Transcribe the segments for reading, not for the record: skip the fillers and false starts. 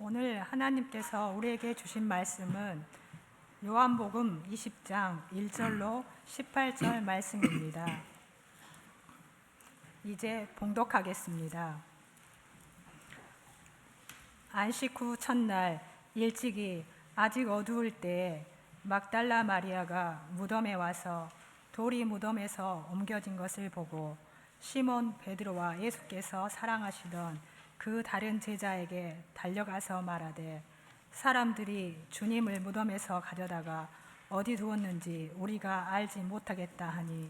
오늘 하나님께서 우리에게 주신 말씀은 요한복음 20장 1절로 18절 말씀입니다. 이제 봉독하겠습니다. 안식 후 첫날 일찍이 아직 어두울 때에 막달라 마리아가 무덤에 와서 돌이 무덤에서 옮겨진 것을 보고 시몬 베드로와 예수께서 사랑하시던 그 다른 제자에게 달려가서 말하되 사람들이 주님을 무덤에서 가져다가 어디 두었는지 우리가 알지 못하겠다 하니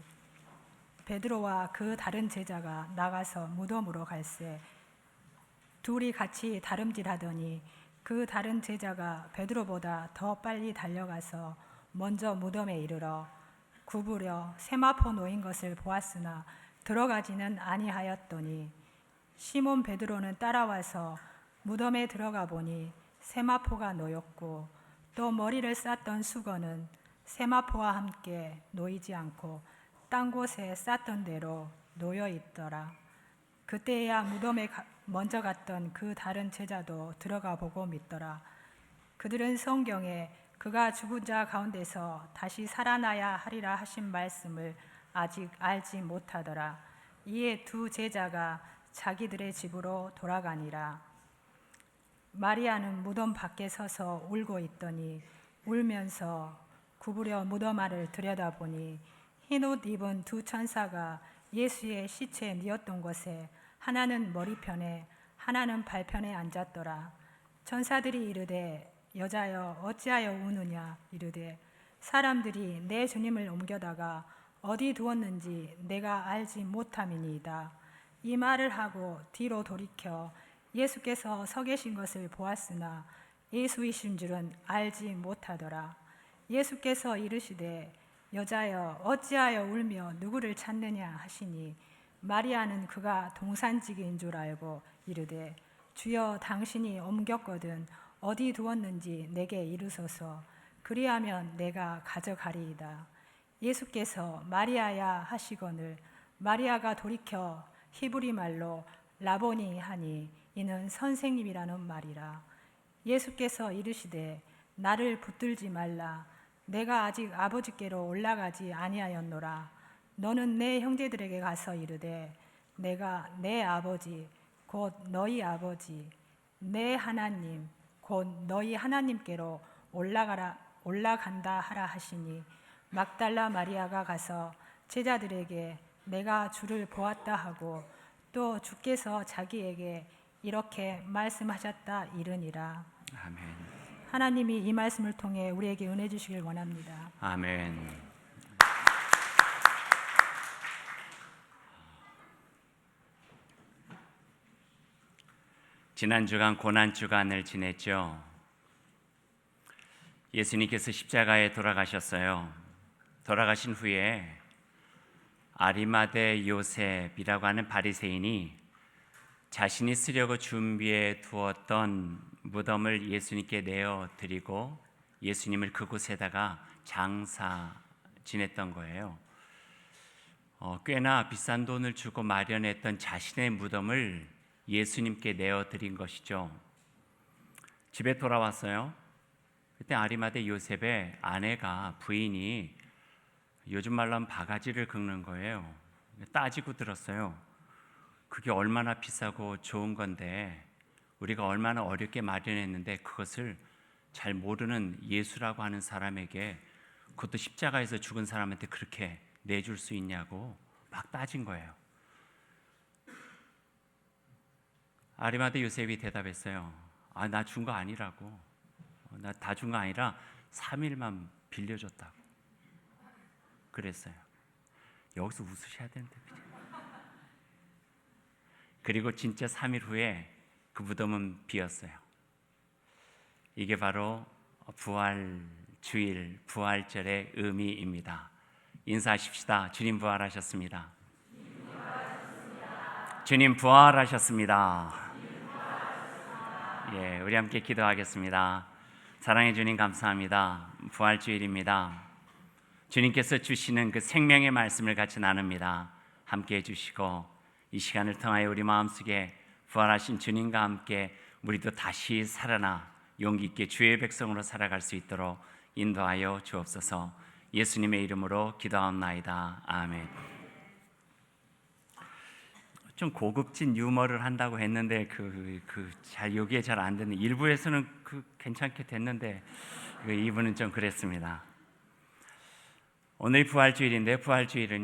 베드로와 그 다른 제자가 나가서 무덤으로 갈새 둘이 같이 다름질하더니 그 다른 제자가 베드로보다 더 빨리 달려가서 먼저 무덤에 이르러 구부려 세마포 놓인 것을 보았으나 들어가지는 아니하였더니 시몬 베드로는 따라와서 무덤에 들어가 보니 세마포가 놓였고 또 머리를 쌌던 수건은 세마포와 함께 놓이지 않고 딴 곳에 쌌던 대로 놓여 있더라. 그때야 무덤에 먼저 갔던 그 다른 제자도 들어가 보고 믿더라. 그들은 성경에 그가 죽은 자 가운데서 다시 살아나야 하리라 하신 말씀을 아직 알지 못하더라. 이에 두 제자가 자기들의 집으로 돌아가니라. 마리아는 무덤 밖에 서서 울고 있더니 울면서 구부려 무덤 안을 들여다보니 흰옷 입은 두 천사가 예수의 시체에 뉘었던 곳에 하나는 머리편에 하나는 발편에 앉았더라. 천사들이 이르되 여자여 어찌하여 우느냐 이르되 사람들이 내 주님을 옮겨다가 어디 두었는지 내가 알지 못함이니이다. 이 말을 하고 뒤로 돌이켜 예수께서 서 계신 것을 보았으나 예수이신 줄은 알지 못하더라. 예수께서 이르시되 여자여 어찌하여 울며 누구를 찾느냐 하시니 마리아는 그가 동산지기인 줄 알고 이르되 주여 당신이 옮겼거든 어디 두었는지 내게 이르소서 그리하면 내가 가져가리이다. 예수께서 마리아야 하시거늘 마리아가 돌이켜 히브리 말로 라보니 하니 이는 선생님이라는 말이라. 예수께서 이르시되 나를 붙들지 말라. 내가 아직 아버지께로 올라가지 아니하였노라. 너는 내 형제들에게 가서 이르되 내가 내 아버지 곧 너희 아버지 내 하나님 곧 너희 하나님께로 올라간다 하라 하시니 막달라 마리아가 가서 제자들에게 내가 주를 보았다 하고 또 주께서 자기에게 이렇게 말씀하셨다 이르니라. 아멘. 하나님이 이 말씀을 통해 우리에게 은혜 주시길 원합니다. 아멘. 지난 주간 고난 주간을 지냈죠. 예수님께서 십자가에 돌아가셨어요. 돌아가신 후에 아리마대 요셉이라고 하는 바리새인이 자신이 쓰려고 준비해 두었던 무덤을 예수님께 내어 드리고 예수님을 그곳에다가 장사 지냈던 거예요. 꽤나 비싼 돈을 주고 마련했던 자신의 무덤을 예수님께 내어 드린 것이죠. 집에 돌아왔어요. 그때 아리마대 요셉의 아내가 부인이 요즘 말로 하면 바가지를 긁는 거예요. 따지고 들었어요. 그게 얼마나 비싸고 좋은 건데 우리가 얼마나 어렵게 마련했는데 그것을 잘 모르는 예수라고 하는 사람에게 그것도 십자가에서 죽은 사람한테 그렇게 내줄 수 있냐고 막 따진 거예요. 아리마대 요셉이 대답했어요. 나 준 거 아니라고. 나 다 준 거 아니라 3일만 빌려줬다고 그랬어요. 여기서 웃으셔야 되는데. 그리고 진짜 3일 후에 그 무덤은 비었어요. 이게 바로 부활주일, 부활절의 의미입니다. 인사하십시다. 주님 부활하셨습니다. 주님 부활하셨습니다. 예, 우리 함께 기도하겠습니다. 사랑해 주님 감사합니다. 부활주일입니다. 주님께서 주시는 그 생명의 말씀을 같이 나눕니다. 함께 해주시고 이 시간을 통하여 우리 마음속에 부활하신 주님과 함께 우리도 다시 살아나 용기 있게 주의 백성으로 살아갈 수 있도록 인도하여 주옵소서. 예수님의 이름으로 기도하옵나이다. 아멘. 좀 고급진 유머를 한다고 했는데 잘 여기에 잘 안 되는, 일부에서는 괜찮게 됐는데 2부는 좀 그랬습니다. 오늘 부활주일인데, 부활주일은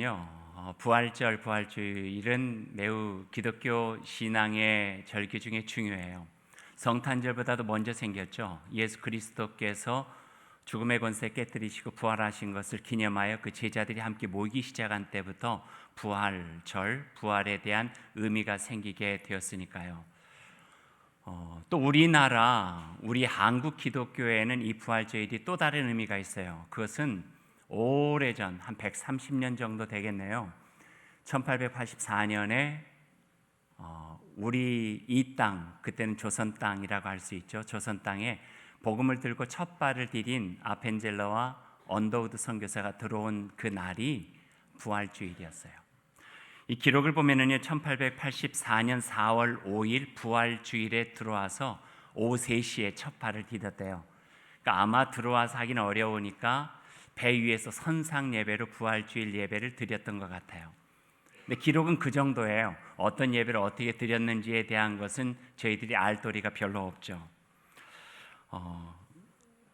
매우 기독교 신앙의 절기 중에 중요해요. 성탄절보다도 먼저 생겼죠. 예수 그리스도께서 죽음의 권세 깨뜨리시고 부활하신 것을 기념하여 그 제자들이 함께 모이기 시작한 때부터 부활에 대한 의미가 생기게 되었으니까요. 또 우리 한국 기독교에는 이 부활주일이 또 다른 의미가 있어요. 그것은 오래전, 한 130년 정도 되겠네요. 1884년에 우리 이 땅, 그때는 조선 땅이라고 할 수 있죠. 조선 땅에 복음을 들고 첫 발을 디딘 아펜젤러와 언더우드 선교사가 들어온 그 날이 부활주일이었어요. 이 기록을 보면은요, 1884년 4월 5일 부활주일에 들어와서 오후 3시에 첫 발을 디뎠대요. 그러니까 아마 들어와서 하기는 어려우니까 배 위에서 선상 예배로 부활주일 예배를 드렸던 것 같아요. 근데 기록은 그 정도예요. 어떤 예배를 어떻게 드렸는지에 대한 것은 저희들이 알 도리가 별로 없죠.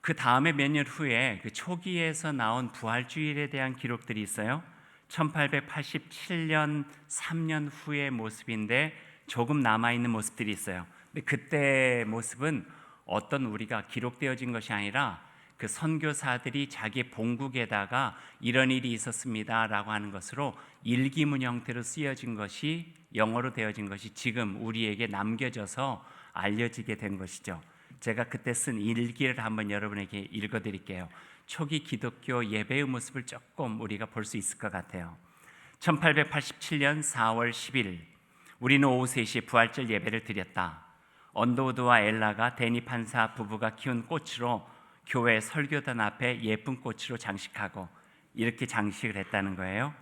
그 다음에 몇 년 후에 그 초기에서 나온 부활주일에 대한 기록들이 있어요. 1887년 3년 후의 모습인데 조금 남아있는 모습들이 있어요. 근데 그때 모습은 어떤 우리가 기록되어진 것이 아니라 그 선교사들이 자기 본국에다가 이런 일이 있었습니다 라고 하는 것으로 일기문 형태로 쓰여진 것이, 영어로 되어진 것이 지금 우리에게 남겨져서 알려지게 된 것이죠. 제가 그때 쓴 일기를 한번 여러분에게 읽어드릴게요. 초기 기독교 예배의 모습을 조금 우리가 볼 수 있을 것 같아요. 1887년 4월 10일 우리는 오후 3시에 부활절 예배를 드렸다. 언더우드와 엘라가 데니 판사 부부가 키운 꽃으로 교회 설교단 앞에 예쁜 꽃으로 장식하고, 이렇게 장식을 했다는 거예요.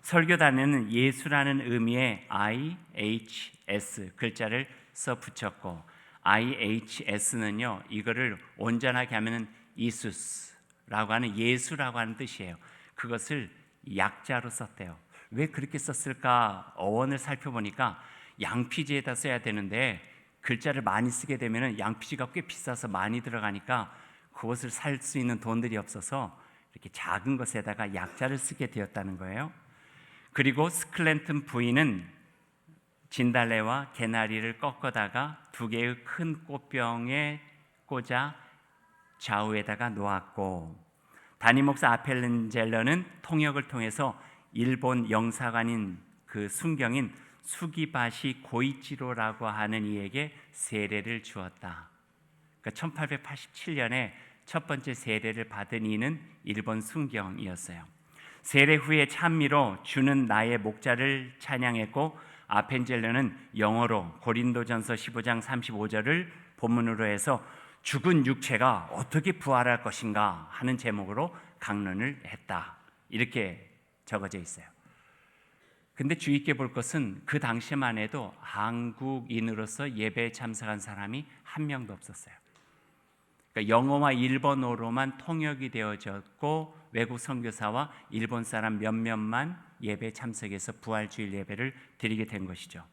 설교단에는 예수라는 의미의 IHS 글자를 써 붙였고, IHS는요, 이거를 온전하게 하면은 이수스라고 하는 예수라고 하는 뜻이에요. 그것을 약자로 썼대요. 왜 그렇게 썼을까? 어원을 살펴보니까 양피지에다 써야 되는데 글자를 많이 쓰게 되면은 양피지가 꽤 비싸서 많이 들어가니까 그것을 살 수 있는 돈들이 없어서 이렇게 작은 것에다가 약자를 쓰게 되었다는 거예요. 그리고 스클랜튼 부인은 진달래와 개나리를 꺾어다가 2개의 큰 꽃병에 꽂아 좌우에다가 놓았고, 담임 목사 아펠렌젤러는 통역을 통해서 일본 영사관인 그 순경인 수기바시 고이치로라고 하는 이에게 세례를 주었다. 그러니까 1887년에 첫 번째 세례를 받은 이는 일본 순경이었어요. 세례 후에 찬미로 주는 나의 목자를 찬양했고, 아펜젤러는 영어로 고린도전서 15장 35절을 본문으로 해서 죽은 육체가 어떻게 부활할 것인가 하는 제목으로 강론을 했다. 이렇게 적어져 있어요. 근데 주의 있게 볼 것은 그 당시만 해도 한국인으로서 예배에 참석한 사람이 한 명도 없었어요. 그러니까 영어와 일본어로만 통역이 되어졌고, 외국 선교사와 일본 사람 몇몇만 예배에 참석해서 부활주일 예배를 드리게 된 것이죠.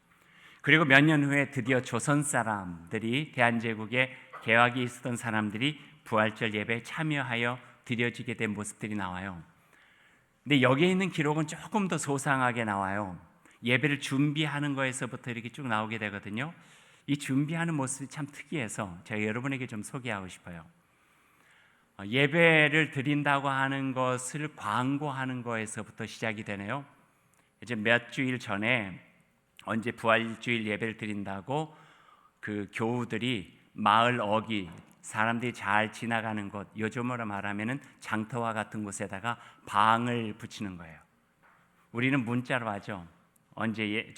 그리고 몇 년 후에 드디어 조선 사람들이, 대한제국에 개혁이 있었던 사람들이 부활절 예배에 참여하여 드려지게 된 모습들이 나와요. 근데 여기에 있는 기록은 조금 더 소상하게 나와요. 예배를 준비하는 거에서부터 이렇게 쭉 나오게 되거든요. 이 준비하는 모습이 참 특이해서 제가 여러분에게 좀 소개하고 싶어요. 예배를 드린다고 하는 것을 광고하는 거에서부터 시작이 되네요. 이제 몇 주일 전에 언제 부활주일 예배를 드린다고 그 교우들이 마을 어귀, 사람들이 잘 지나가는 곳, 요즘으로 말하면은 장터와 같은 곳에다가 방을 붙이는 거예요. 우리는 문자로 하죠. 언제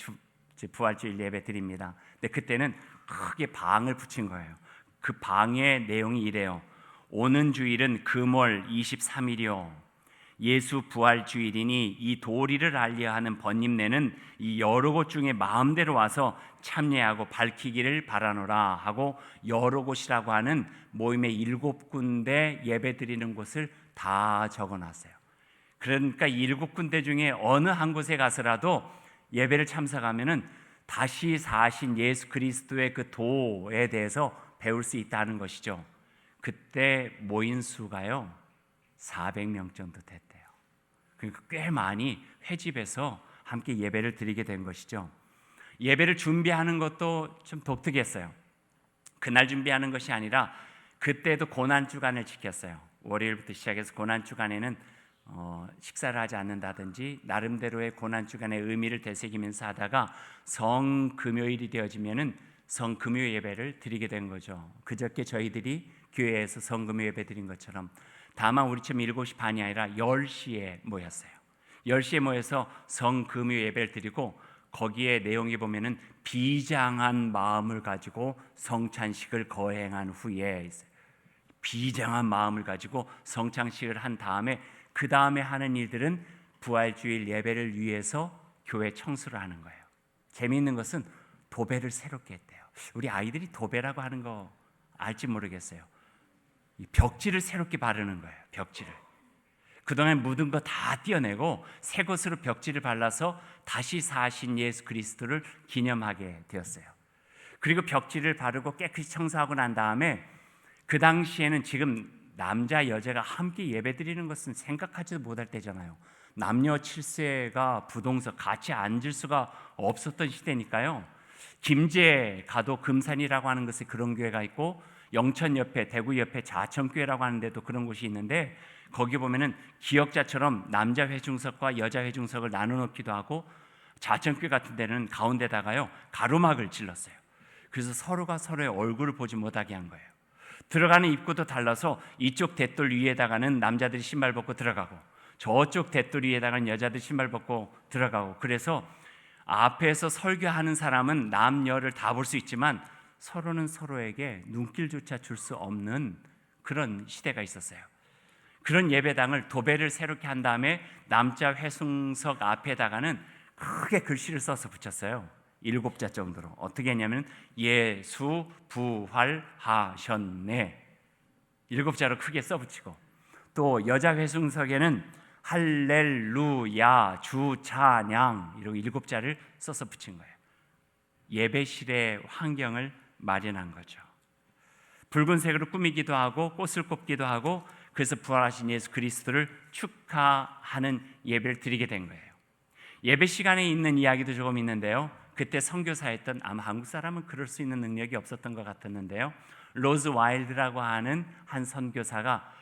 부활주일 예배 드립니다. 근데 그때는 크게 방을 붙인 거예요. 그 방의 내용이 이래요. 오는 주일은 금월 23일이요. 예수 부활 주일이니 이 도리를 알려하는 번임내는 이 여러 곳 중에 마음대로 와서 참여하고 밝히기를 바라노라 하고 여러 곳이라고 하는 모임의 7군데 예배드리는 곳을 다 적어놨어요. 그러니까 7군데 중에 어느 한 곳에 가서라도 예배를 참석하면은 다시 사신 예수 그리스도의 그 도에 대해서 배울 수 있다는 것이죠. 그때 모인 수가요 400명 정도 됐대요. 그러니까 꽤 많이 회집해서 함께 예배를 드리게 된 것이죠. 예배를 준비하는 것도 좀 독특했어요. 그날 준비하는 것이 아니라 그때도 고난주간을 지켰어요. 월요일부터 시작해서 고난주간에는 식사를 하지 않는다든지 나름대로의 고난주간의 의미를 되새기면서 하다가 성금요일이 되어지면은 성금요 예배를 드리게 된 거죠. 그저께 저희들이 교회에서 성금요 예배 드린 것처럼 다만 우리처럼 7시 반이 아니라 10시에 모였어요. 10시에 모여서 성금요 예배를 드리고 거기에 내용이 보면은 비장한 마음을 가지고 성찬식을 거행한 후에 비장한 마음을 가지고 성찬식을 한 다음에 그 다음에 하는 일들은 부활주일 예배를 위해서 교회 청소를 하는 거예요. 재미있는 것은 도배를 새롭게 했대요. 우리 아이들이 도배라고 하는 거 알지 모르겠어요. 이 벽지를 새롭게 바르는 거예요. 벽지를 그동안 묻은 거 다 떼어내고 새 것으로 벽지를 발라서 다시 사신 예수 그리스도를 기념하게 되었어요. 그리고 벽지를 바르고 깨끗이 청소하고 난 다음에 그 당시에는 지금 남자 여자가 함께 예배드리는 것은 생각하지도 못할 때잖아요. 남녀 7세가 부동석 같이 앉을 수가 없었던 시대니까요. 김제 가도 금산이라고 하는 것에 그런 교회가 있고 영천 옆에 대구 옆에 자천교회라고 하는 데도 그런 곳이 있는데 거기 보면은 기역자처럼 남자 회중석과 여자 회중석을 나눠 놓기도 하고 자천교회 같은 데는 가운데다가요 가로막을 질렀어요. 그래서 서로가 서로의 얼굴을 보지 못하게 한 거예요. 들어가는 입구도 달라서 이쪽 대돌 위에다가는 남자들이 신발 벗고 들어가고 저쪽 대돌 위에다가는 여자들이 신발 벗고 들어가고 그래서 앞에서 설교하는 사람은 남녀를 다 볼 수 있지만 서로는 서로에게 눈길조차 줄 수 없는 그런 시대가 있었어요. 그런 예배당을 도배를 새롭게 한 다음에 남자 회승석 앞에다가는 크게 글씨를 써서 붙였어요. 7자 정도로. 어떻게 했냐면 예수 부활하셨네 7자로 크게 써붙이고 또 여자 회승석에는 할렐루야 주 찬양 이렇게 7자를 써서 붙인 거예요. 예배실의 환경을 마련한 거죠. 붉은색으로 꾸미기도 하고 꽃을 꼽기도 하고 그래서 부활하신 예수 그리스도를 축하하는 예배를 드리게 된 거예요. 예배 시간에 있는 이야기도 조금 있는데요. 그때 선교사였던 아마 한국 사람은 그럴 수 있는 능력이 없었던 것 같았는데요. 로즈 와일드라고 하는 한 선교사가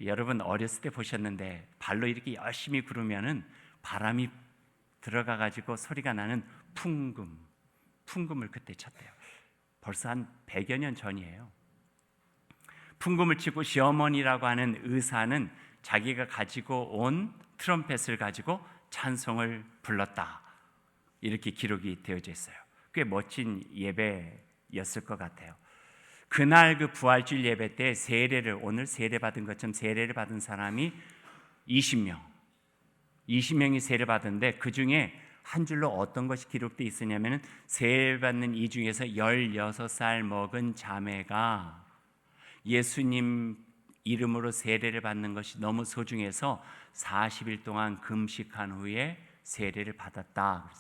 여러분 어렸을 때 보셨는데 발로 이렇게 열심히 구르면은 바람이 들어가 가지고 소리가 나는 풍금을 그때 쳤대요. 벌써 한 100여 년 전이에요. 풍금을 치고 시어머니라고 하는 의사는 자기가 가지고 온 트럼펫을 가지고 찬송을 불렀다. 이렇게 기록이 되어져 있어요. 꽤 멋진 예배였을 것 같아요. 그날 그 부활주일 예배 때 세례를 오늘 세례 받은 것처럼 세례를 받은 사람이 20명이 세례 받은데 그 중에 한 줄로 어떤 것이 기록되어 있으냐면 세례 받는 이 중에서 16살 먹은 자매가 예수님 이름으로 세례를 받는 것이 너무 소중해서 40일 동안 금식한 후에 세례를 받았다.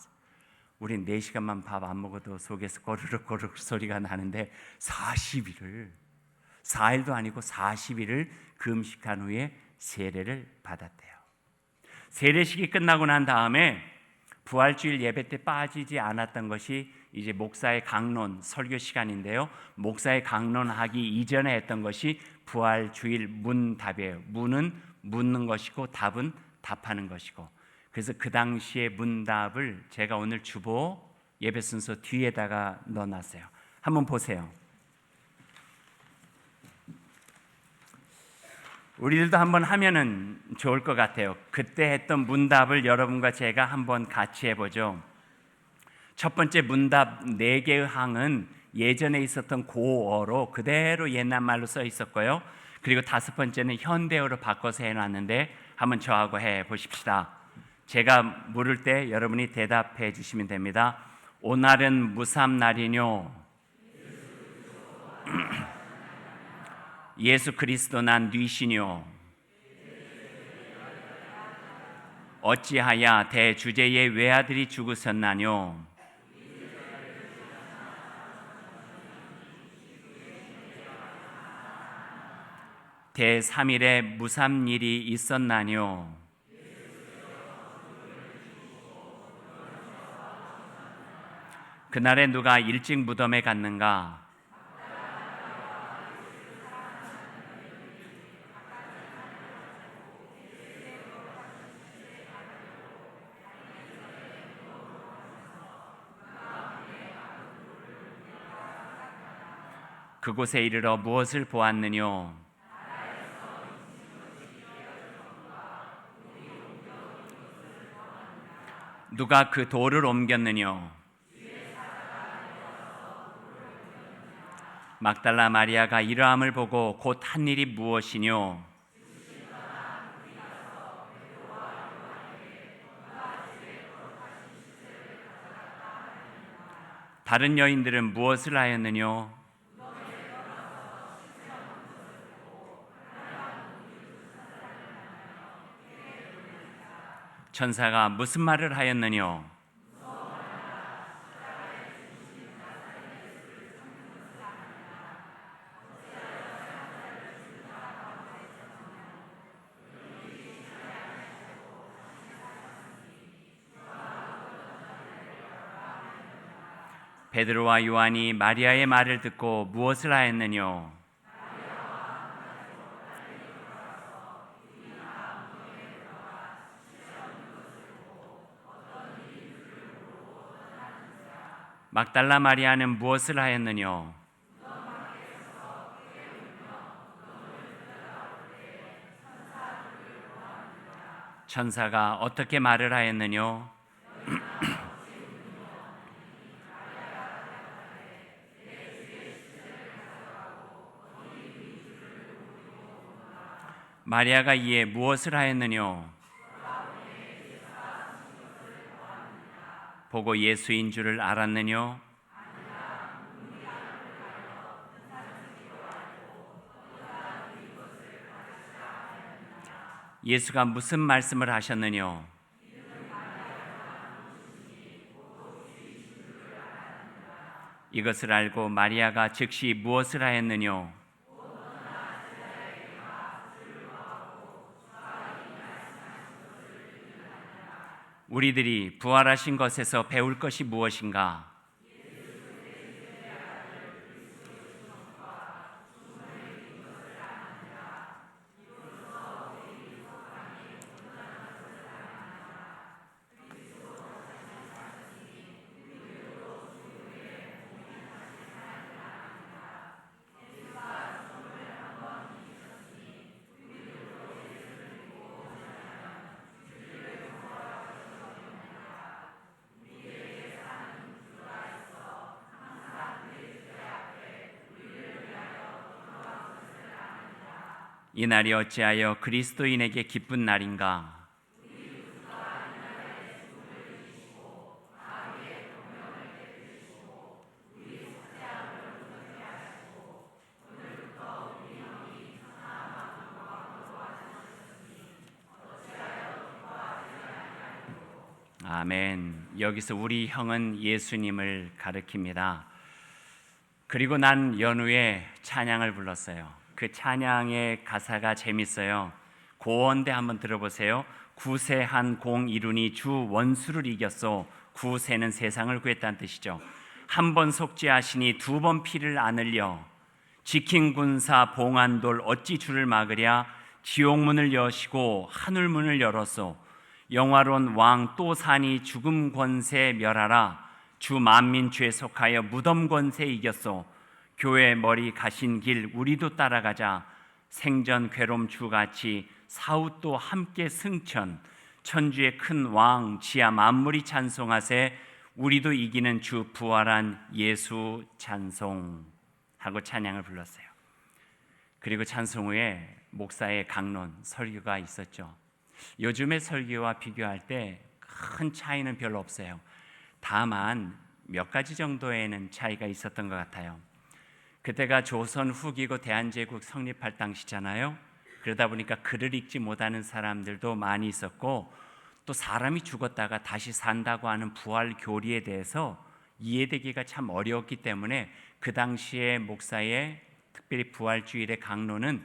우린 4시간만 밥 안 먹어도 속에서 꼬르륵 소리가 나는데 40일을 4일도 아니고 40일을 금식한 후에 세례를 받았대요. 세례식이 끝나고 난 다음에 부활주일 예배 때 빠지지 않았던 것이 이제 목사의 강론 설교 시간인데요. 목사의 강론하기 이전에 했던 것이 부활주일 문답이에요. 문은 묻는 것이고 답은 답하는 것이고 그래서 그 당시에 문답을 제가 오늘 주보 예배 순서 뒤에다가 넣어놨어요. 한번 보세요. 우리들도 한번 하면은 좋을 것 같아요. 그때 했던 문답을 여러분과 제가 한번 같이 해보죠. 첫 번째 문답 4개의 항은 예전에 있었던 고어로 그대로 옛날 말로 써 있었고요. 그리고 5번째는 현대어로 바꿔서 해놨는데 한번 저하고 해 보십시다. 제가 물을 때 여러분이 대답해 주시면 됩니다. 오늘은 무슨 날이뇨? 예수 그리스도 난 뉘시뇨? 어찌하여 대주제의 외아들이 죽으셨나뇨? 대3일에 무슨 일이 있었나뇨? 그날에 누가 일찍 무덤에 갔는가? 그곳에 이르러 무엇을 보았느뇨? 누가 그 돌을 옮겼느뇨? 막달라 마리아가 이러함을 보고 곧 한 일이 무엇이뇨? 다른 여인들은 무엇을 하였느뇨? 천사가 무슨 말을 하였느뇨? 베드로와 요한이 마리아의 말을 듣고 무엇을 하였느뇨? 막달라 마리아는 무엇을 하였느뇨? 천사가 어떻게 말을 하였느뇨? 마리아가 이에 무엇을 하였느뇨? 보고 예수인 줄을 알았느뇨? 예수가 무슨 말씀을 하셨느뇨? 이것을 알고 마리아가 즉시 무엇을 하였느뇨? 우리들이 부활하신 것에서 배울 것이 무엇인가? 이 날이 어찌하여 그리스도인에게 기쁜 날인가? 아멘. 여기서 우리 형은 예수님을 가리킵니다. 그리고 난 연후에 찬양을 불렀어요. 그 찬양의 가사가 재밌어요. 고원대 한번 들어보세요. 구세한 공 이루니 주 원수를 이겼소. 구세는 세상을 구했다는 뜻이죠. 한 번 속죄하시니 두 번 피를 안 흘려. 지킨 군사 봉안돌 어찌 주를 막으랴. 지옥문을 여시고 하늘문을 열었소. 영화로운 왕 또 사니 죽음 권세 멸하라. 주 만민 죄속하여 무덤 권세 이겼소. 교회 머리 가신 길 우리도 따라가자. 생전 괴로움 주같이 사웃도 함께 승천. 천주의 큰 왕 지하 만물이 찬송하세. 우리도 이기는 주 부활한 예수 찬송 하고 찬양을 불렀어요. 그리고 찬송 후에 목사의 강론 설교가 있었죠. 요즘의 설교와 비교할 때 큰 차이는 별로 없어요. 다만 몇 가지 정도에는 차이가 있었던 것 같아요. 그때가 조선 후기고 대한제국 성립할 당시잖아요. 그러다 보니까 글을 읽지 못하는 사람들도 많이 있었고, 또 사람이 죽었다가 다시 산다고 하는 부활 교리에 대해서 이해되기가 참 어려웠기 때문에 그 당시에 목사의, 특별히 부활주일의 강론은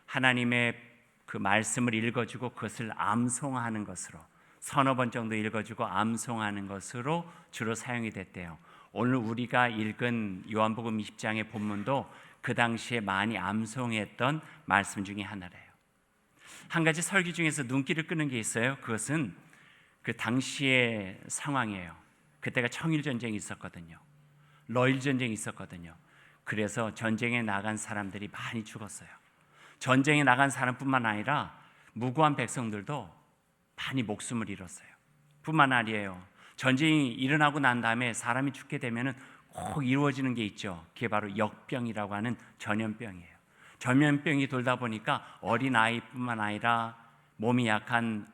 하나님의 그 말씀을 읽어주고 그것을 암송하는 것으로, 서너 번 정도 읽어주고 암송하는 것으로 주로 사용이 됐대요. 오늘 우리가 읽은 요한복음 20장의 본문도 그 당시에 많이 암송했던 말씀 중에 하나래요. 한 가지 설교 중에서 눈길을 끄는 게 있어요. 그것은 그 당시의 상황이에요. 그때가 청일전쟁이 있었거든요. 러일전쟁이 있었거든요. 그래서 전쟁에 나간 사람들이 많이 죽었어요. 전쟁에 나간 사람뿐만 아니라 무고한 백성들도 많이 목숨을 잃었어요. 뿐만 아니에요. 전쟁이 일어나고 난 다음에 사람이 죽게 되면 꼭 이루어지는 게 있죠. 그게 바로 역병이라고 하는 전염병이에요. 전염병이 돌다 보니까 어린아이뿐만 아니라 몸이 약한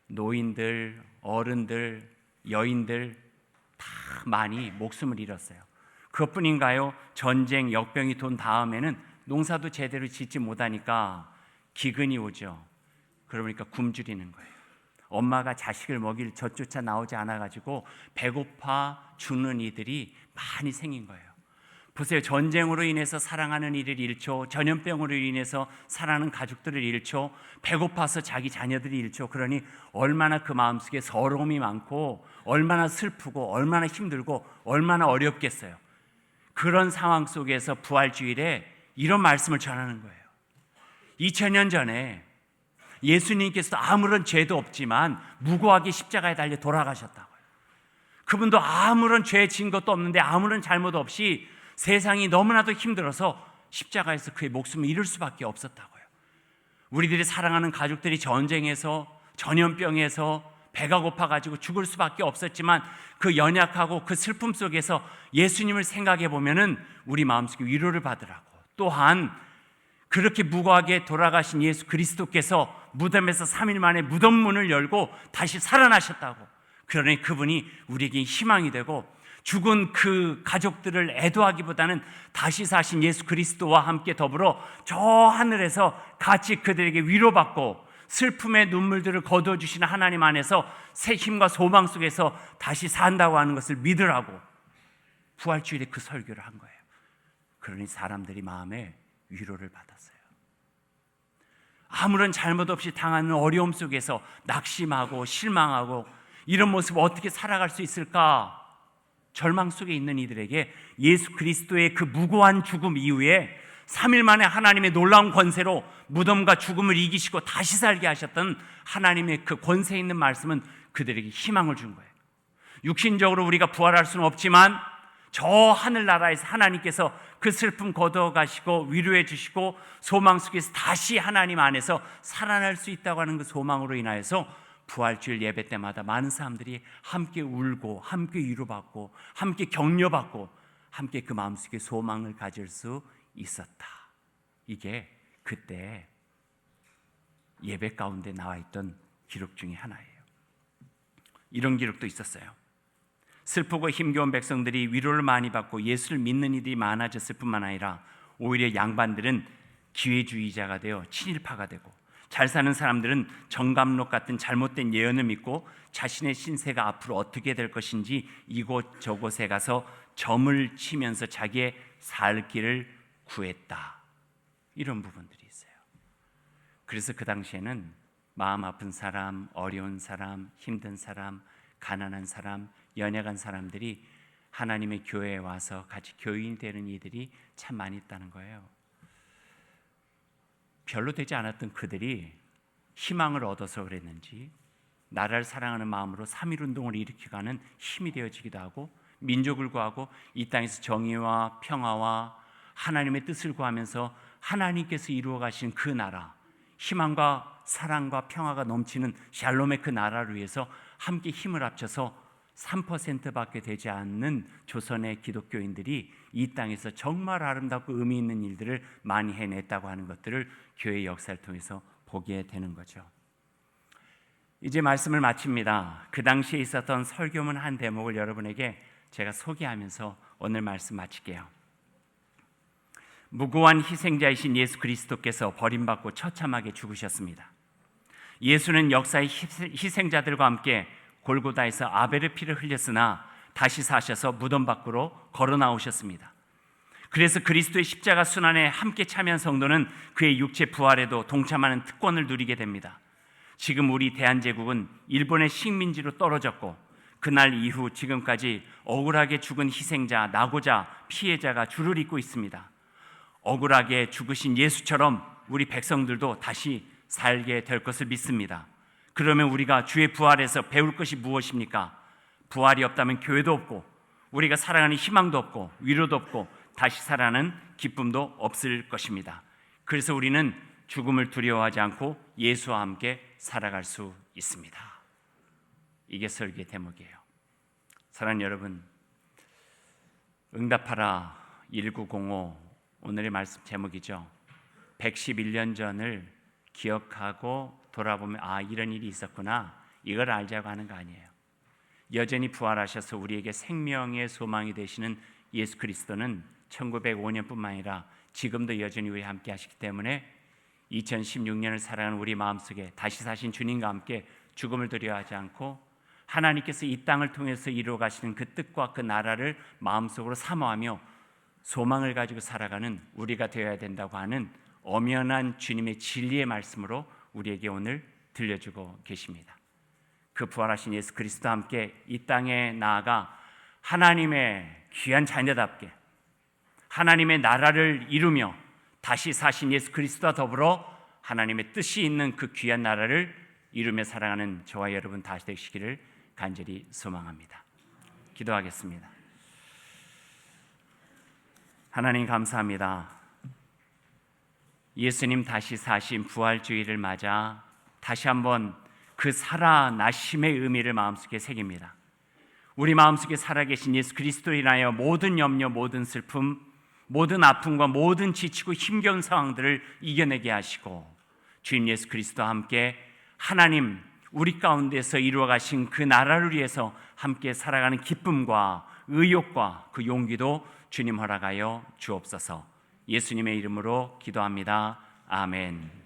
노인들, 어른들, 여인들 다 많이 목숨을 잃었어요. 그것뿐인가요? 전쟁, 역병이 돈 다음에는 농사도 제대로 짓지 못하니까 기근이 오죠. 그러니까 굶주리는 거예요. 엄마가 자식을 먹일 젖조차 나오지 않아가지고 배고파 죽는 이들이 많이 생긴 거예요. 보세요. 전쟁으로 인해서 사랑하는 이를 잃죠. 전염병으로 인해서 사랑하는 가족들을 잃죠. 배고파서 자기 자녀들이 잃죠. 그러니 얼마나 그 마음속에 서러움이 많고 얼마나 슬프고 얼마나 힘들고 얼마나 어렵겠어요. 그런 상황 속에서 부활주일에 이런 말씀을 전하는 거예요. 2000년 전에 예수님께서도 아무런 죄도 없지만 무고하게 십자가에 달려 돌아가셨다고요. 그분도 아무런 죄 진 것도 없는데 아무런 잘못 없이 세상이 너무나도 힘들어서 십자가에서 그의 목숨을 잃을 수밖에 없었다고요. 우리들이 사랑하는 가족들이 전쟁에서, 전염병에서 배가 고파가지고 죽을 수밖에 없었지만 그 연약하고 그 슬픔 속에서 예수님을 생각해 보면은 우리 마음속에 위로를 받으라고. 또한 그렇게 무고하게 돌아가신 예수 그리스도께서 무덤에서 3일 만에 무덤 문을 열고 다시 살아나셨다고. 그러니 그분이 우리에게 희망이 되고 죽은 그 가족들을 애도하기보다는 다시 사신 예수 그리스도와 함께 더불어 저 하늘에서 같이 그들에게 위로받고 슬픔의 눈물들을 거두어주시는 하나님 안에서 새 힘과 소망 속에서 다시 산다고 하는 것을 믿으라고 부활주일에 그 설교를 한 거예요. 그러니 사람들이 마음에 위로를 받았어요. 아무런 잘못 없이 당하는 어려움 속에서 낙심하고 실망하고 이런 모습을 어떻게 살아갈 수 있을까? 절망 속에 있는 이들에게 예수 그리스도의 그 무고한 죽음 이후에 3일 만에 하나님의 놀라운 권세로 무덤과 죽음을 이기시고 다시 살게 하셨던 하나님의 그 권세 있는 말씀은 그들에게 희망을 준 거예요. 육신적으로 우리가 부활할 수는 없지만 저 하늘나라에서 하나님께서 그 슬픔 거두어가시고 위로해 주시고 소망 속에서 다시 하나님 안에서 살아날 수 있다고 하는 그 소망으로 인하여서 부활주일 예배 때마다 많은 사람들이 함께 울고 함께 위로받고 함께 격려받고 함께 그 마음속에 소망을 가질 수 있었다. 이게 그때 예배 가운데 나와 있던 기록 중에 하나예요. 이런 기록도 있었어요. 슬프고 힘겨운 백성들이 위로를 많이 받고 예수를 믿는 이들이 많아졌을 뿐만 아니라 오히려 양반들은 기회주의자가 되어 친일파가 되고 잘 사는 사람들은 정감록 같은 잘못된 예언을 믿고 자신의 신세가 앞으로 어떻게 될 것인지 이곳저곳에 가서 점을 치면서 자기의 살 길을 구했다. 이런 부분들이 있어요. 그래서 그 당시에는 마음 아픈 사람, 어려운 사람, 힘든 사람, 가난한 사람, 연약한 사람들이 하나님의 교회에 와서 같이 교인이 되는 이들이 참 많이 있다는 거예요. 별로 되지 않았던 그들이 희망을 얻어서 그랬는지 나라를 사랑하는 마음으로 3.1운동을 일으키고 하는 힘이 되어지기도 하고 민족을 구하고 이 땅에서 정의와 평화와 하나님의 뜻을 구하면서 하나님께서 이루어 가신 그 나라, 희망과 사랑과 평화가 넘치는 샬롬의 그 나라를 위해서 함께 힘을 합쳐서 3%밖에 되지 않는 조선의 기독교인들이 이 땅에서 정말 아름답고 의미 있는 일들을 많이 해냈다고 하는 것들을 교회의 역사를 통해서 보게 되는 거죠. 이제 말씀을 마칩니다. 그 당시에 있었던 설교문 한 대목을 여러분에게 제가 소개하면서 오늘 말씀 마칠게요. 무고한 희생자이신 예수 그리스도께서 버림받고 처참하게 죽으셨습니다. 예수는 역사의 희생자들과 함께 골고다에서 아벨의 피를 흘렸으나 다시 사셔서 무덤 밖으로 걸어 나오셨습니다. 그래서 그리스도의 십자가 순환에 함께 참여한 성도는 그의 육체 부활에도 동참하는 특권을 누리게 됩니다. 지금 우리 대한제국은 일본의 식민지로 떨어졌고 그날 이후 지금까지 억울하게 죽은 희생자, 낙오자, 피해자가 줄을 잇고 있습니다. 억울하게 죽으신 예수처럼 우리 백성들도 다시 살게 될 것을 믿습니다. 그러면 우리가 주의 부활에서 배울 것이 무엇입니까? 부활이 없다면 교회도 없고 우리가 살아가는 희망도 없고 위로도 없고 다시 살아나는 기쁨도 없을 것입니다. 그래서 우리는 죽음을 두려워하지 않고 예수와 함께 살아갈 수 있습니다. 이게 설교의 대목이에요. 사랑하는 여러분, 응답하라 1905 오늘의 말씀 제목이죠. 111년 전을 기억하고 돌아보면 이런 일이 있었구나, 이걸 알자고 하는 거 아니에요. 여전히 부활하셔서 우리에게 생명의 소망이 되시는 예수 그리스도는 1905년뿐만 아니라 지금도 여전히 우리와 함께 하시기 때문에 2016년을 살아가는 우리 마음속에 다시 사신 주님과 함께 죽음을 두려워하지 않고 하나님께서 이 땅을 통해서 이루어 가시는 그 뜻과 그 나라를 마음속으로 사모하며 소망을 가지고 살아가는 우리가 되어야 된다고 하는 엄연한 주님의 진리의 말씀으로 우리에게 오늘 들려주고 계십니다. 그 부활하신 예수 그리스도와 함께 이 땅에 나아가 하나님의 귀한 자녀답게 하나님의 나라를 이루며 다시 사신 예수 그리스도와 더불어 하나님의 뜻이 있는 그 귀한 나라를 이루며 살아가는 저와 여러분 다시 되시기를 간절히 소망합니다. 기도하겠습니다. 하나님 감사합니다. 예수님 다시 사신 부활주의를 맞아 다시 한번 그 살아나심의 의미를 마음속에 새깁니다. 우리 마음속에 살아계신 예수 그리스도로 인하여 모든 염려, 모든 슬픔, 모든 아픔과 모든 지치고 힘겨운 상황들을 이겨내게 하시고 주님 예수 그리스도와 함께 하나님 우리 가운데서 이루어 가신 그 나라를 위해서 함께 살아가는 기쁨과 의욕과 그 용기도 주님 허락하여 주옵소서. 예수님의 이름으로 기도합니다. 아멘.